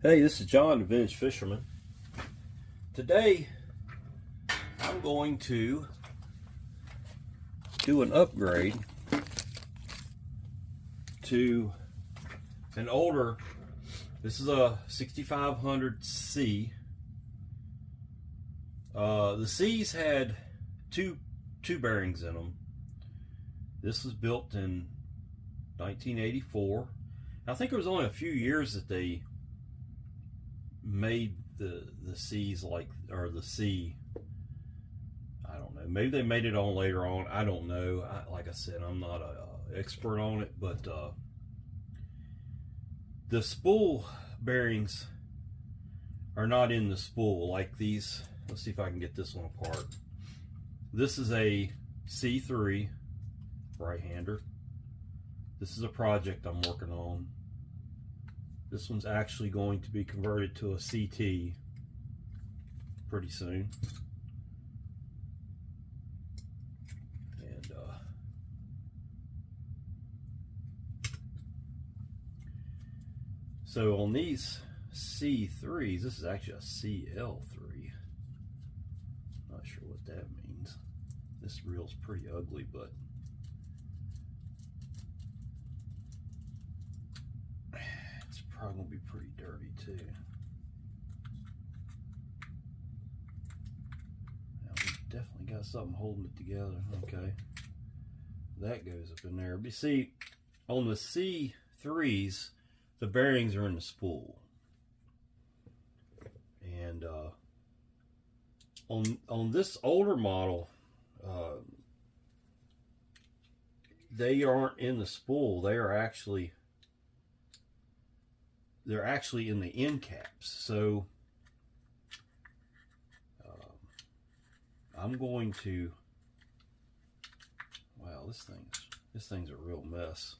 Hey, this is John, the Vintage Fisherman. Today, I'm going to do an upgrade to an older, this is a 6500C. The C's had two bearings in them. This was built in 1984. I think it was only a few years that they made the C's or the C. I don't know. Maybe they made it on later on. I don't know. Like I said, I'm not an expert on it, but the spool bearings are not in the spool like these. Let's see if I can get this one apart. This is a C3 right-hander. This is a project I'm working on. This one's actually going to be converted to a CT pretty soon. And so on these C3s, this is actually a CL3. Not sure what that means. This reel's pretty ugly, but probably gonna be pretty dirty too. Now we definitely got something holding it together. Okay, that goes up in there. But you see, on the C3s, the bearings are in the spool, and on this older model, they aren't in the spool. They're actually in the end caps. So I'm going to, wow, this thing's a real mess.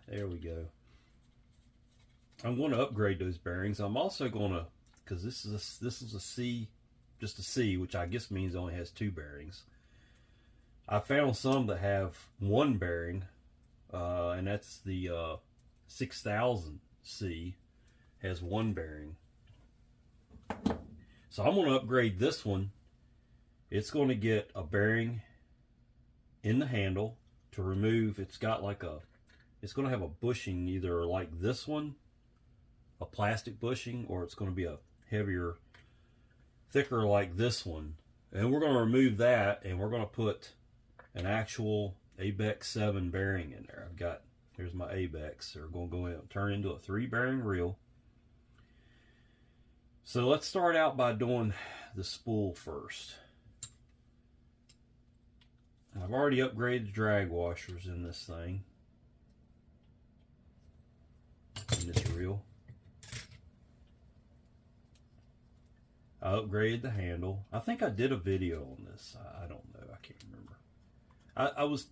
There we go. I'm going to upgrade those bearings. I'm also going to, because this is a C, just a C, which I guess means it only has two bearings. I found some that have one bearing, and that's the 6000C, has one bearing. So I'm going to upgrade this one. It's going to get a bearing in the handle to remove. It's got like it's going to have a bushing, either like this one, a plastic bushing, or it's going to be a heavier, thicker like this one. And we're going to remove that, and we're going to put an actual ABEX 7 bearing in there. Here's my ABEX. They're going to go in and turn into a 3-bearing reel. So let's start out by doing the spool first. I've already upgraded the drag washers in this thing, in this reel. I upgraded the handle. I think I did a video on this. I don't know. I can't remember. I was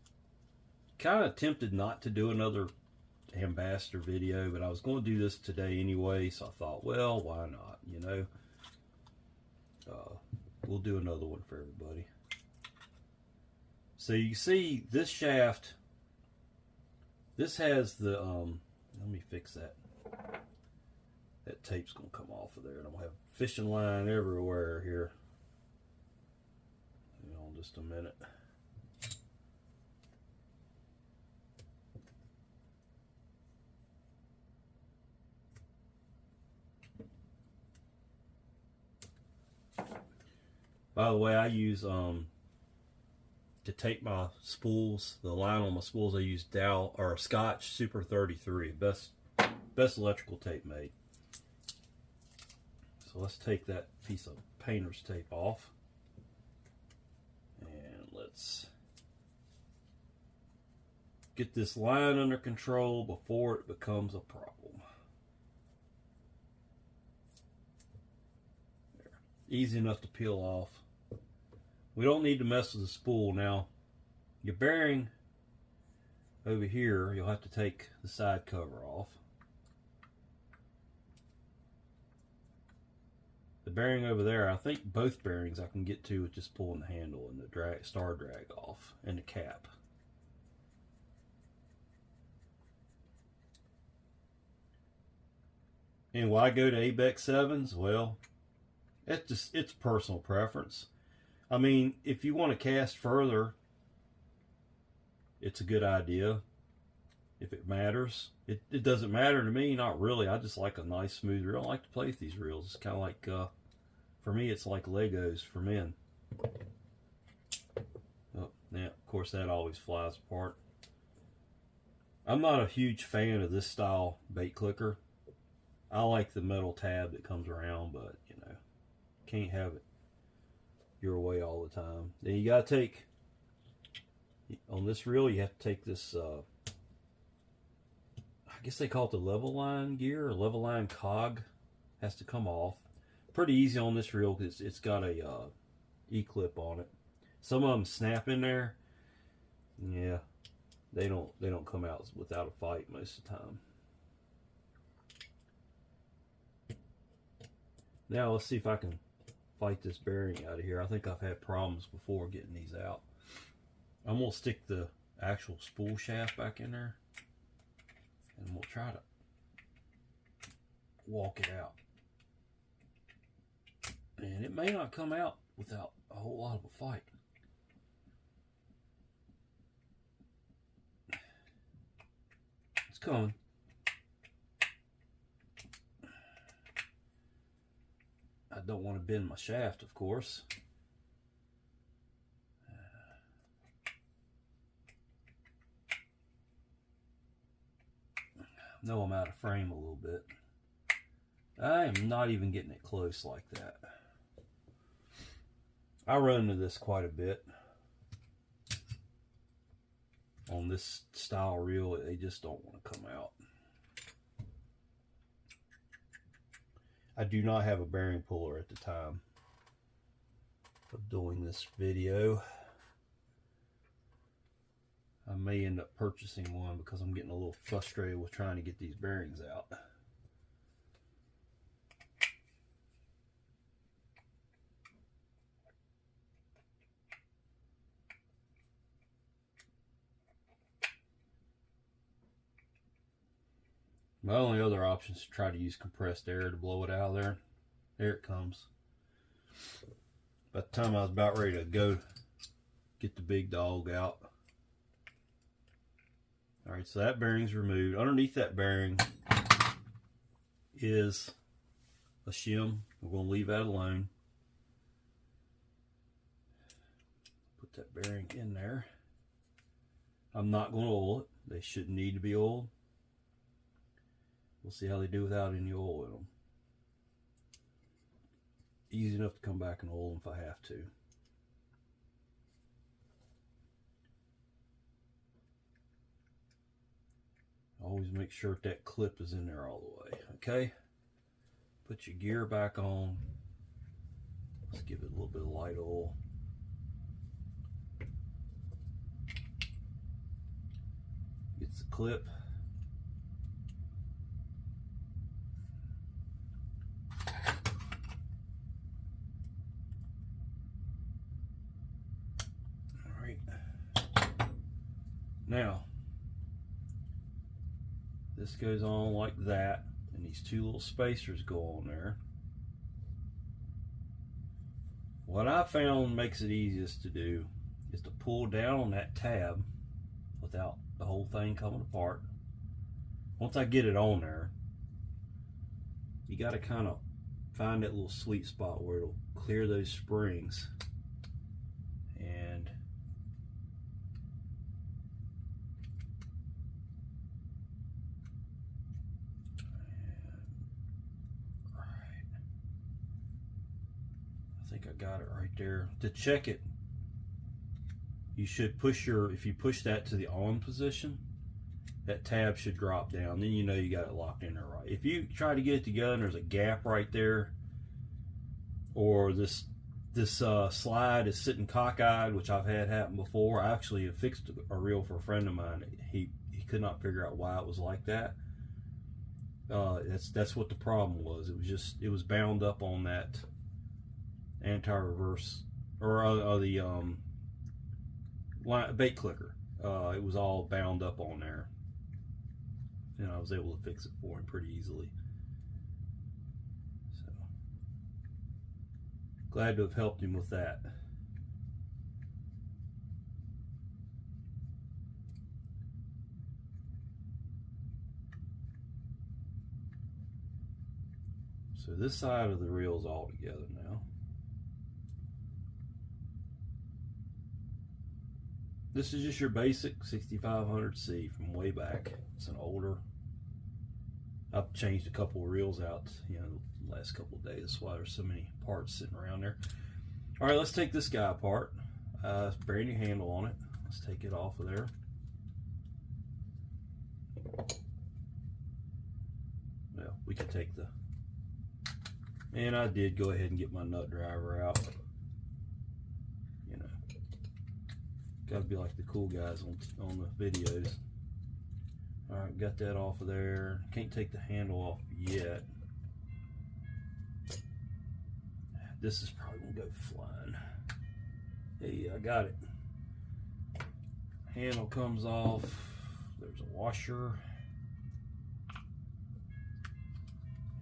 kind of tempted not to do another Ambassadeur video, but I was going to do this today anyway, so I thought, well, why not, you know? We'll do another one for everybody. So you see this shaft, this has the, let me fix that. That tape's going to come off of there, and I'm going to have fishing line everywhere here. Hang on just a minute. By the way, I use to tape my spools, the line on my spools, I use Dow or Scotch Super 33, best electrical tape made. So let's take that piece of painter's tape off, and let's get this line under control before it becomes a problem. There. Easy enough to peel off. We don't need to mess with the spool. Now, your bearing over here, you'll have to take the side cover off. The bearing over there, I think both bearings I can get to with just pulling the handle and the star drag off, and the cap. And why go to ABEX 7s? Well, it's personal preference. I mean, if you want to cast further, it's a good idea. If it matters, it doesn't matter to me, not really. I just like a nice smooth reel. I like to play with these reels. It's kind of like, for me, it's like Legos for men. Oh, yeah, of course that always flies apart. I'm not a huge fan of this style bait clicker. I like the metal tab that comes around, but you know, can't have it your way all the time. Then you gotta take, on this reel, you have to take this, I guess they call it the level line gear or level line cog. Has to come off. Pretty easy on this reel because it's got a E-clip on it. Some of them snap in there. Yeah, they don't come out without a fight most of the time. Now let's see if I can fight this bearing out of here. I think I've had problems before getting these out. I'm gonna stick the actual spool shaft back in there, and we'll try to walk it out. And it may not come out without a whole lot of a fight. It's coming. I don't want to bend my shaft, of course. No, I'm out of frame a little bit. I am not even getting it close like that. I run into this quite a bit on this style reel. They just don't want to come out. I do not have a bearing puller at the time of doing this video. I may end up purchasing one because I'm getting a little frustrated with trying to get these bearings out. My only other option is to try to use compressed air to blow it out of there. There it comes. By the time I was about ready to go get the big dog out. Alright, so that bearing's removed. Underneath that bearing is a shim. We're going to leave that alone. Put that bearing in there. I'm not going to oil it. They shouldn't need to be oiled. We'll see how they do without any oil in them. Easy enough to come back and oil them if I have to. Always make sure that clip is in there all the way, okay? Put your gear back on. Let's give it a little bit of light oil. Gets the clip. Now, this goes on like that, and these two little spacers go on there. What I found makes it easiest to do is to pull down on that tab without the whole thing coming apart. Once I get it on there, you got to kind of find that little sweet spot where it'll clear those springs. And I think I got it right there. To check it, you should push if you push that to the on position, that tab should drop down. Then you know you got it locked in there right. If you try to get it together and there's a gap right there, or this slide is sitting cockeyed, which I've had happen before. I actually have fixed a reel for a friend of mine. He could not figure out why it was like that. That's what the problem was. It was bound up on that anti-reverse, or the bait clicker. It was all bound up on there, and I was able to fix it for him pretty easily. Glad to have helped him with that. So this side of the reel is all together now. This is just your basic 6500C from way back. It's an older. I've changed a couple of reels out, the last couple of days. That's why there's so many parts sitting around there. All right, let's take this guy apart. Brand new handle on it. Let's take it off of there. Well, we can take the. And I did go ahead and get my nut driver out. Gotta be like the cool guys on the videos. All right, got that off of there. Can't take the handle off yet. This is probably gonna go flying. Hey, I got it. Handle comes off. There's a washer.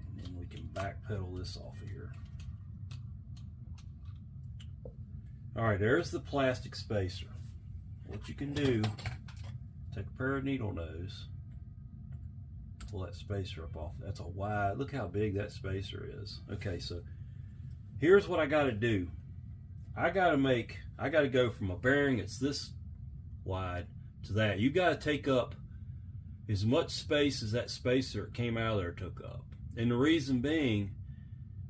And then we can backpedal this off of here. All right, there's the plastic spacer. What you can do, take a pair of needle nose, pull that spacer up off. That's a wide, look how big that spacer is. Okay, so here's what I gotta do. I gotta go from a bearing that's this wide to that. You gotta take up as much space as that spacer came out of there took up. And the reason being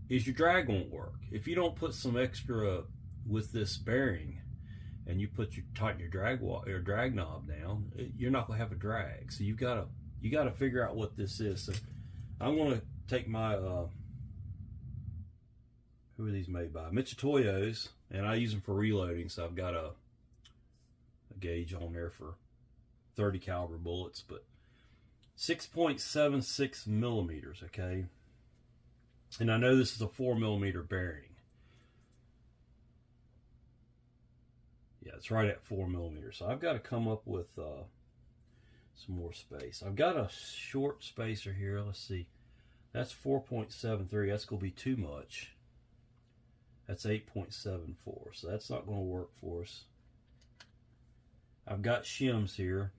is your drag won't work. If you don't put some extra with this bearing, and you tighten your drag knob down, you're not gonna have a drag. So you gotta figure out what this is. So I'm gonna take my who are these made by? Michitoyos, and I use them for reloading. So I've got a gauge on there for 30 caliber bullets, but 6.76 millimeters. Okay, and I know this is a 4mm bearing. Yeah, it's right at 4mm. So I've got to come up with some more space. I've got a short spacer here. Let's see. That's 4.73. That's going to be too much. That's 8.74. So that's not going to work for us. I've got shims here.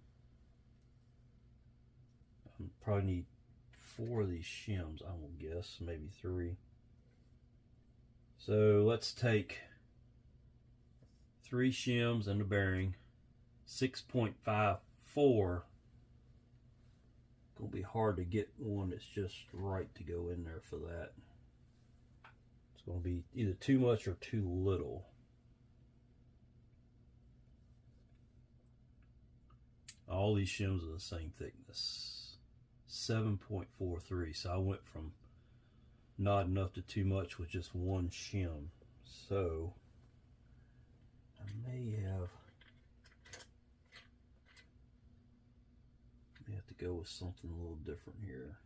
I probably need 4 of these shims, I will guess. Maybe 3. So let's take 3 shims and the bearing, 6.54. Gonna be hard to get one that's just right to go in there for that. It's gonna be either too much or too little. All these shims are the same thickness, 7.43. So I went from not enough to too much with just one shim. So I may have to go with something a little different here.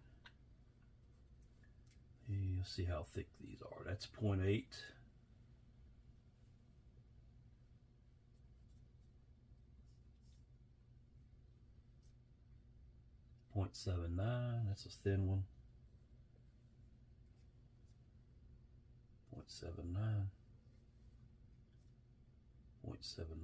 You'll see how thick these are. That's 0.8. 0.79. That's a thin one. 0.79. 0.79.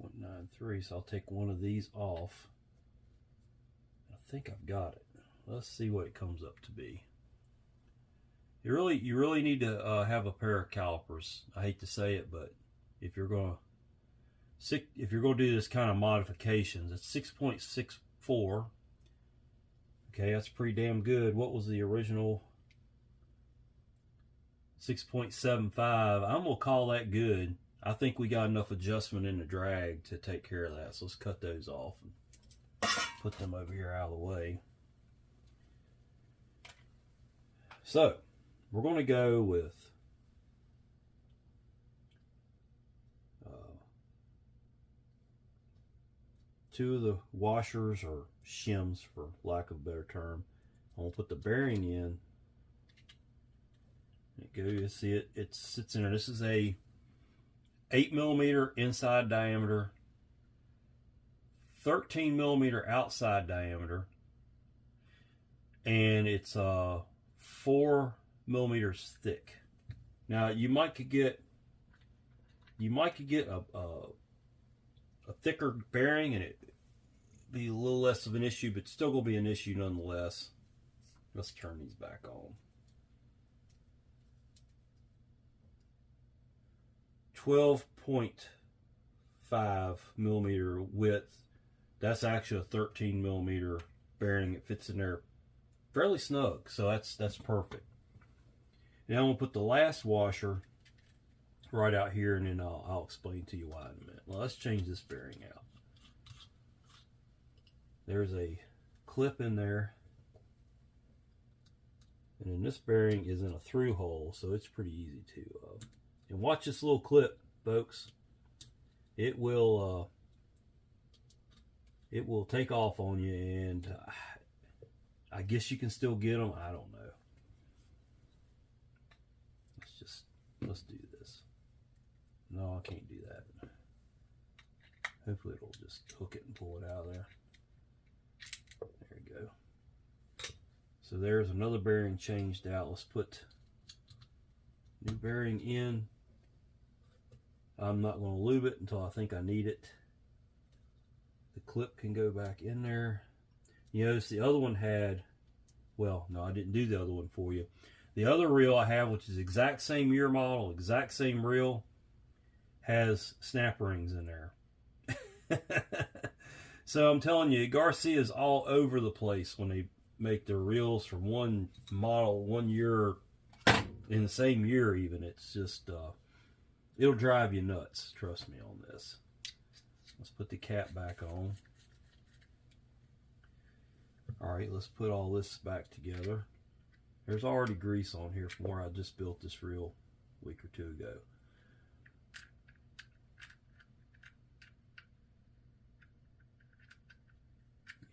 0.93. So I'll take one of these off. I think I've got it. Let's see what it comes up to be. You really need to have a pair of calipers. I hate to say it, but if you're gonna do this kind of modifications, it's 6.64. Okay, that's pretty damn good. What was the original? 6.75. I'm gonna call that good. I think we got enough adjustment in the drag to take care of that. So let's cut those off and put them over here out of the way. So we're going to go with two of the washers, or shims for lack of a better term. I'm going to put the bearing in. There you go. You see it. It sits in there. This is a 8mm inside diameter, 13mm outside diameter, and it's 4 millimeters thick. Now you might could get a thicker bearing and it be a little less of an issue, but still gonna be an issue nonetheless. Let's turn these back on. 12.5 millimeter width. That's actually a 13 millimeter bearing. It fits in there fairly snug, so that's perfect. Now I'm gonna put the last washer right out here, and then I'll explain to you why in a minute. Well, let's change this bearing out. There's a clip in there, and then this bearing is in a through hole, so it's pretty easy to. And watch this little clip, folks. It will take off on you, and I guess you can still get them. I don't know. Let's do this. No, I can't do that. Hopefully it'll just hook it and pull it out of there. There we go. So there's another bearing changed out. Let's put new bearing in. I'm not going to lube it until I think I need it. The clip can go back in there. You notice the other one had, well, no, I didn't do the other one for you. The other reel I have, which is exact same year model, exact same reel, has snap rings in there. So I'm telling you, Garcia is all over the place when they make their reels from one model, 1 year, in the same year even. It's just, it'll drive you nuts, trust me on this. Let's put the cap back on. All right, let's put all this back together. There's already grease on here from where I just built this reel a week or two ago.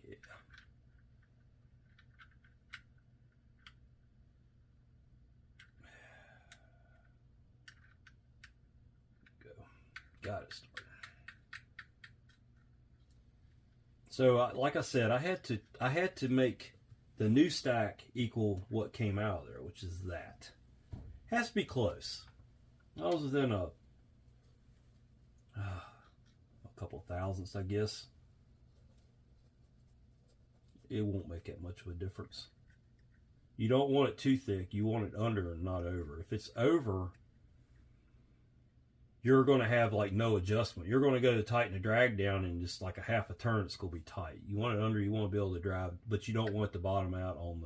Yeah. Go. Got it started. So, like I said, I had to make the new stack equal what came out of there, which is that. Has to be close. I was within a couple thousandths, I guess. It won't make that much of a difference. You don't want it too thick. You want it under and not over. If it's over, you're going to have like no adjustment. You're going to go to tighten the drag down, and just like a half a turn, it's going to be tight. You want it under, you want to be able to drive, but you don't want it to bottom out on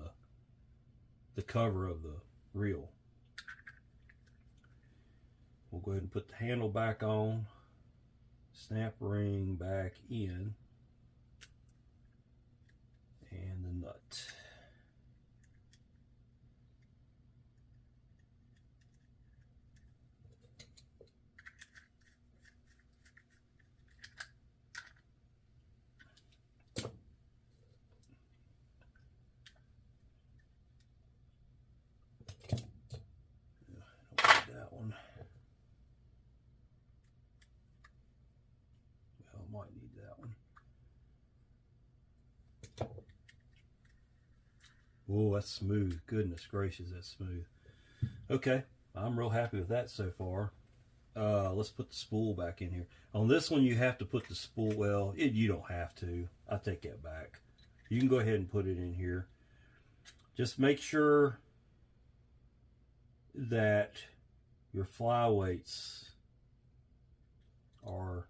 the cover of the reel. We'll go ahead and put the handle back on, snap ring back in, and the nut. That one. Well, I might need that one. Oh, that's smooth. Goodness gracious, that's smooth. Okay, I'm real happy with that so far. Let's put the spool back in here. On this one, you have to put the spool. Well, you don't have to. I take that back. You can go ahead and put it in here. Just make sure that your flyweights are,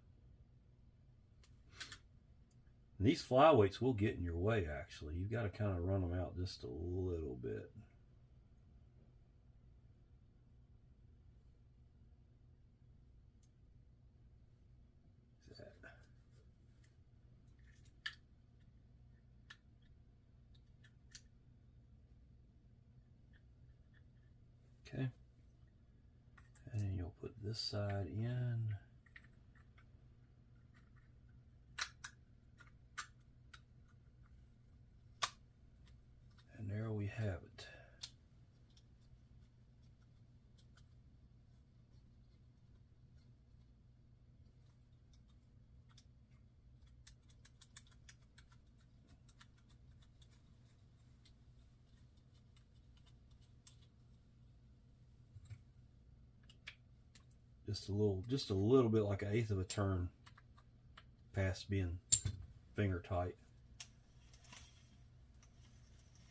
and these flyweights will get in your way actually. You've got to kind of run them out just a little bit. Okay, and then you'll put this side in. And there we have it. just a little bit, like 1/8 of a turn past being finger tight.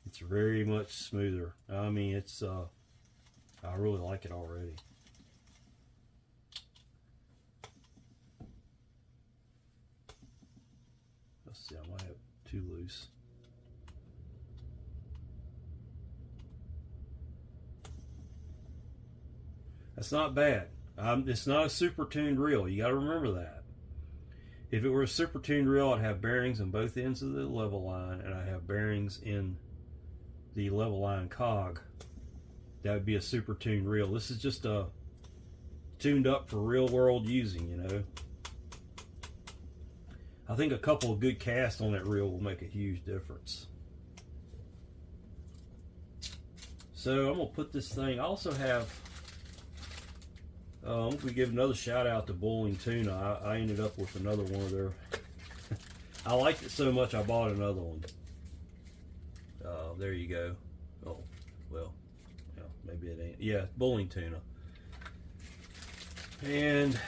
It's very much smoother. I mean, it's I really like it already. Let's see, I might have too loose. That's not bad. It's not a super tuned reel. You got to remember that. If it were a super tuned reel, I'd have bearings on both ends of the level line, and I'd have bearings in the level line cog. That would be a super tuned reel. This is just tuned up for real world using, you know. I think a couple of good casts on that reel will make a huge difference. So I'm gonna put this thing. I also have. We give another shout out to Boiling Tuna. I ended up with another one of their. I liked it so much I bought another one. There you go. Oh, well, yeah, maybe it ain't. Yeah, Boiling Tuna. And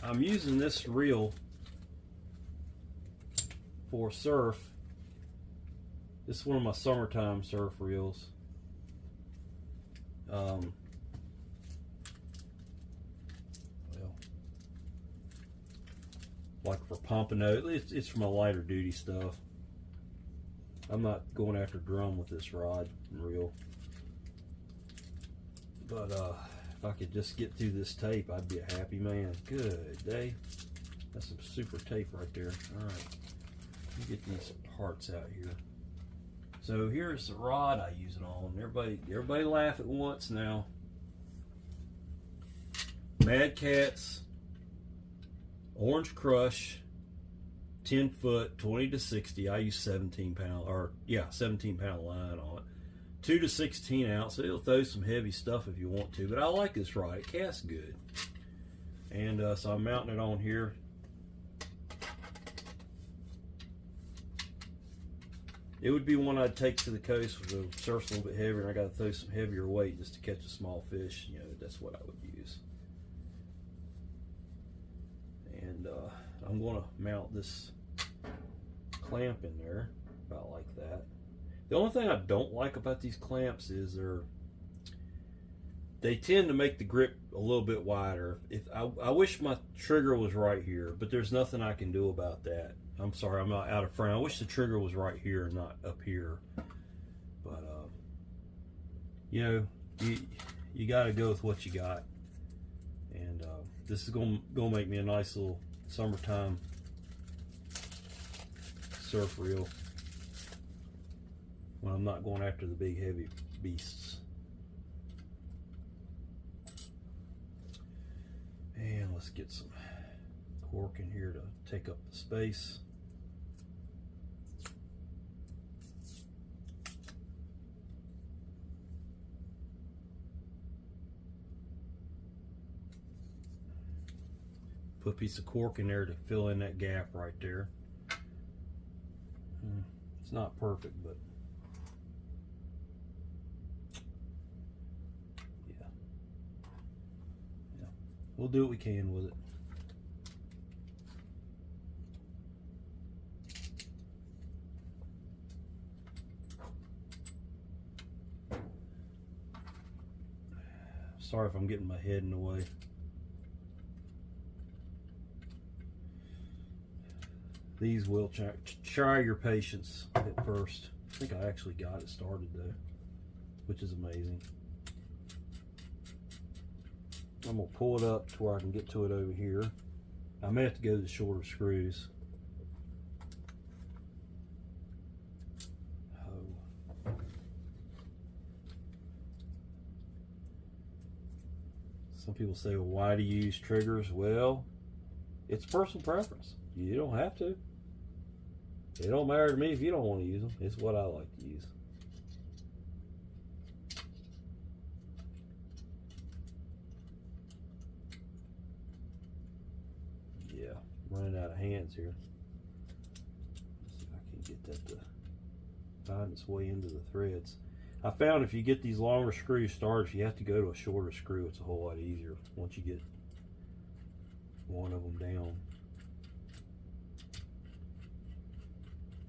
I'm using this reel for surf. This is one of my summertime surf reels. Like for pompano, it's for my lighter duty stuff. I'm not going after drum with this rod and reel. But if I could just get through this tape, I'd be a happy man. Good day. That's some super tape right there. All right, let me get these parts out here. So here's the rod I use it on. Everybody laugh at once now. Mad Catz Orange Crush 10 foot 20 to 60. I use 17 pound, or yeah, 17 pound line on it. 2 to 16 ounce. So it'll throw some heavy stuff if you want to, but I like this rod. It casts good. And so I'm mounting it on here. It would be one I'd take to the coast with the surf's a little bit heavier, and I got to throw some heavier weight just to catch a small fish. You know, that's what I would use. And I'm going to mount this clamp in there about like that. The only thing I don't like about these clamps is they tend to make the grip a little bit wider. I wish my trigger was right here, but there's nothing I can do about that. I'm sorry, I'm not out of frame. I wish the trigger was right here and not up here. But you know, you got to go with what you got. And this is gonna make me a nice little summertime surf reel when I'm not going after the big heavy beasts. And let's get some cork in here to take up the space. Put a piece of cork in there to fill in that gap right there. It's not perfect, but yeah. We'll do what we can with it. Sorry if I'm getting my head in the way. These will try your patience at first. I think I actually got it started though, which is amazing. I'm gonna pull it up to where I can get to it over here. I may have to go to the shorter screws. Oh. Some people say, well, why do you use triggers? Well, it's personal preference. You don't have to. It don't matter to me if you don't want to use them. It's what I like to use. Yeah, I'm running out of hands here. Let's see if I can get that to find its way into the threads. I found if you get these longer screws started, if you have to go to a shorter screw, it's a whole lot easier once you get one of them down.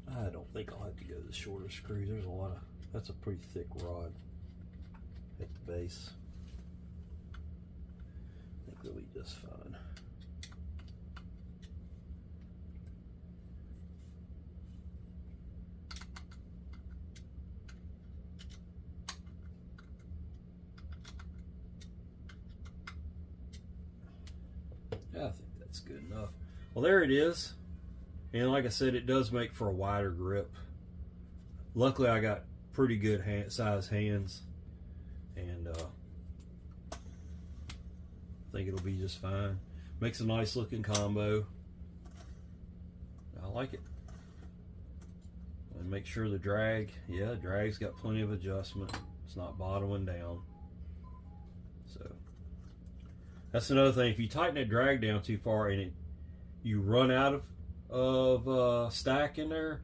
I don't think I'll have to go to the shorter screws. There's a lot of, that's a pretty thick rod at the base. I think they'll be just fine. I think that's good enough. Well, there it is. And like I said, it does make for a wider grip. Luckily, I got pretty good size hands. And I think it'll be just fine. Makes a nice looking combo. I like it. And make sure the drag, yeah, drag's got plenty of adjustment. It's not bottoming down. So that's another thing. If you tighten that drag down too far and you run out of stack in there,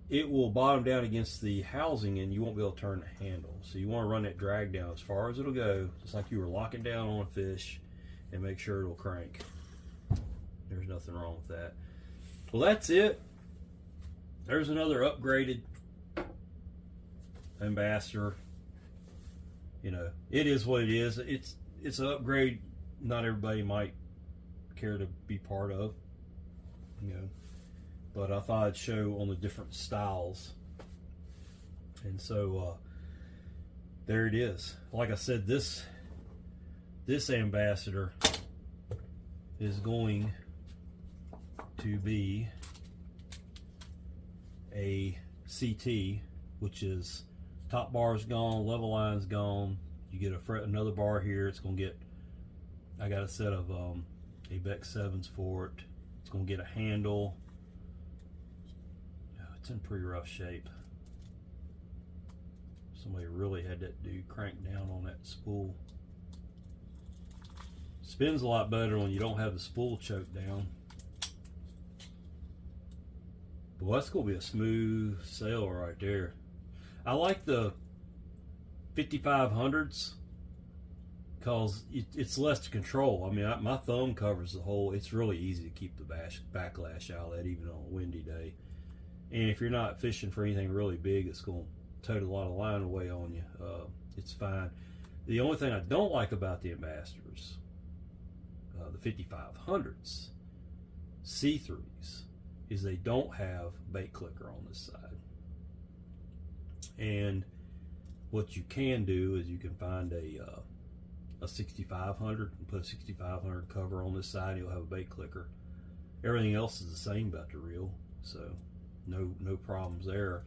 it will bottom down against the housing and you won't be able to turn the handle. So you want to run that drag down as far as it'll go, just like you were locking down on a fish, and make sure it'll crank. There's nothing wrong with that. Well, that's it. There's another upgraded Ambassador. You know, it is what it is. It's an upgrade not everybody might care to be part of, you know, but I thought I'd show on the different styles. And so there it is. Like I said, this Ambassador is going to be a CT, which is top bar's gone, level line's gone. You get another bar here. It's going to get, I got a set of ABEX 7s for it. It's going to get a handle. It's in pretty rough shape. Somebody really had that dude crank down on that spool. Spins a lot better when you don't have the spool choked down. Boy, that's going to be a smooth sail right there. I like the 5500s because it's less to control. I mean, my thumb covers the whole. It's really easy to keep the backlash out of that, even on a windy day. And if you're not fishing for anything really big that's going to tote a lot of line away on you, it's fine. The only thing I don't like about the Ambassadors, the 5500s, C3s, is they don't have bait clicker on this side. And what you can do is you can find a 6500 and put a 6500 cover on this side. You'll have a bait clicker. Everything else is the same about the reel, so no problems there.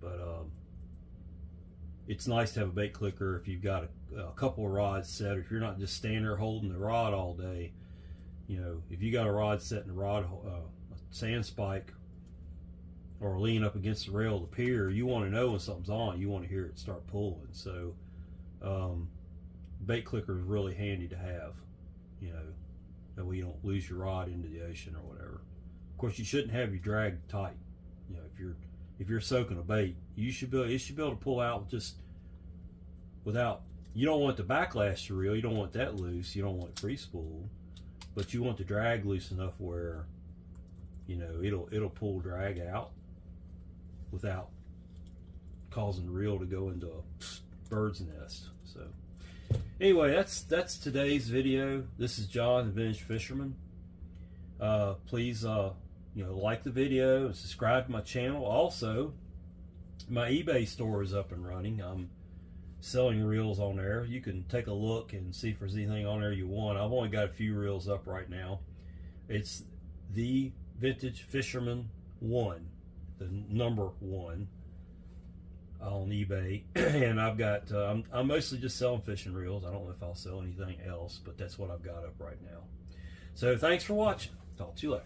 But it's nice to have a bait clicker if you've got a couple of rods set. If you're not just standing there holding the rod all day, you know, if you got a rod set in the rod, a sand spike, or lean up against the rail of the pier, you want to know when something's on. You want to hear it start pulling. So bait clicker is really handy to have, you know, that way you don't lose your rod into the ocean or whatever. Of course, you shouldn't have your drag tight. You know, if you're soaking a bait, it should be able to pull out just without. You don't want the backlash to reel. You don't want that loose. You don't want it free spool, but you want the drag loose enough where, you know, it'll pull drag out without causing the reel to go into a bird's nest. So anyway, that's today's video. This is John, the Vintage Fisherman. Please you know, like the video and subscribe to my channel. Also, my eBay store is up and running. I'm selling reels on there. You can take a look and see if there's anything on there you want. I've only got a few reels up right now. It's the Vintage Fisherman 1, the number 1 on eBay. And I've got I'm mostly just selling fishing reels. I don't know if I'll sell anything else, but that's what I've got up right now. So thanks for watching. Talk to you later.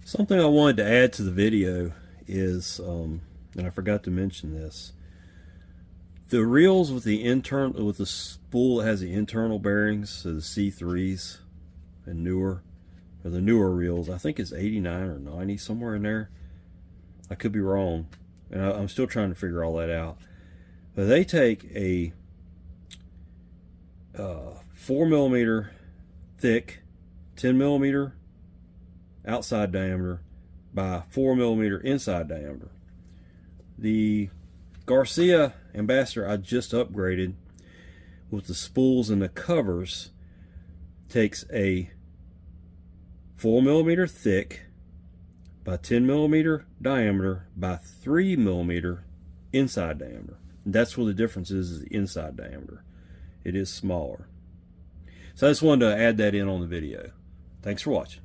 Something I wanted to add to the video is, and I forgot to mention this, the reels with the spool that has the internal bearings, so the C3s and newer, or the newer reels, I think it's 89 or 90, somewhere in there. I could be wrong. and I'm still trying to figure all that out. But they take a 4mm thick, 10mm outside diameter by 4mm inside diameter. The Garcia Ambassador I just upgraded with the spools and the covers takes a 4mm thick by 10mm diameter by 3mm inside diameter. And that's where the difference is the inside diameter. It is smaller. So I just wanted to add that in on the video. Thanks for watching.